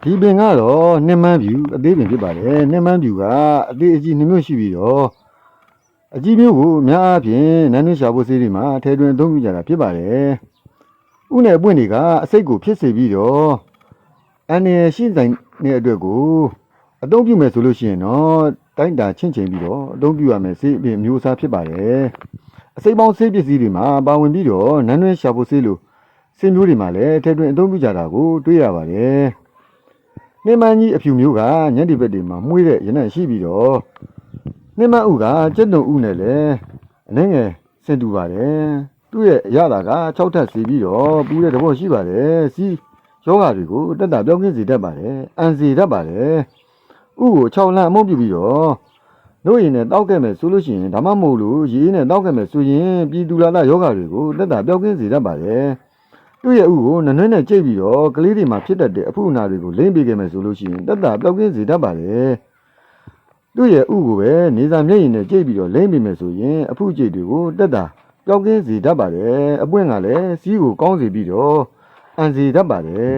ဒီပင်ကတော့နှင်းမန်းပြူအသေးပင်ဖြစ်ပါတယ်နှင်းမန်းပြူကအသေးအကြီးနှမျိုးရှိပြီးတော့အကြီးမျိုးကိုအများအားဖြင့်နန်းနှင်းရှာဖို့ဆေးတွေမှာထဲတွင်အသုံးပြုကြတာဖြစ်ပါတယ်ဥနဲ့အပွင့်တွေကအစိတ်ကိုဖြစ်စေပြီးတော့အန်ရရှိဆိုင်တဲ့အတွက်ကိုအသုံးပြုမယ်ဆိုလို့ရှိရင်တော့တိုင်းတာချင့်ချိန်ပြီးတော့အသုံးပြုရမယ်ဆေးအပြင်မျိုးအစားဖြစ်ပါတယ်အစိတ်ပေါင်းဆေးပစ္စည်းတွေမှာပါဝင်ပြီးတော့နန်းနှင်းရှာဖို့ဆေးလိုဆေးမျိုးတွေမှာလည်းထဲတွင်အသုံးပြုကြတာကိုတွေ့ရပါတယ်နှင်းမန်းကြီးအဖြူမျိုးကညက်ဒီဘက်တွေမှာမှုေးတဲ့ရနံ့ရှိပြီးတော့နှင်းမန်းဥကကျက်တုံဥနဲ့လည်းအနှဲငယ်ဆင်တူပါတယ်သူ့ရဲ့အရသာက6ထပ်စီပြီးတော့ပူတဲ့သဘောရှိပါတယ်စီးယောဂတွေကိုတက်တာပြောင်းကင်းစေတတ်ပါတယ်အန်စီတတ်ပါတယ်ဥကို6လမ်းအမုံပြပြီးတော့တို့ရင်နဲ့တောက်ခဲ့မယ်ဆိုလို့ရှိရင်ဒါမှမဟုတ်လို့ရေးနဲ့တောက်ခဲ့မယ်ဆိုရင်ပြည်သူလာယောဂတွေကိုတက်တာပြောင်းကင်းစေတတ်ပါတယ်သူ့ရဲ့ဥကိုနနွဲ့နဲ့ကြိတ်ပြီးတော့ကလေးတွေမှာဖြစ်တတ်တဲ့အဖုအနာတွေကိုလိမ့်ပေးခဲ့မယ်ဆိုလို့ရှိရင်တက်တာပြောင်းကင်းစေတတ်ပါတယ်သူ့ရဲ့ဥကိုပဲနေစာမျက်ရည်နဲ့ကြိတ်ပြီးတော့လိမ့်ပေးမယ်ဆိုရင်အဖုကြိတ်တွေကိုတက်တာပြောင်းကင်းစေတတ်ပါတယ်အပွင့်ကလည်းစီးကိုကောင်းစေပြီးတော့အန်စီတတ်ပါတယ်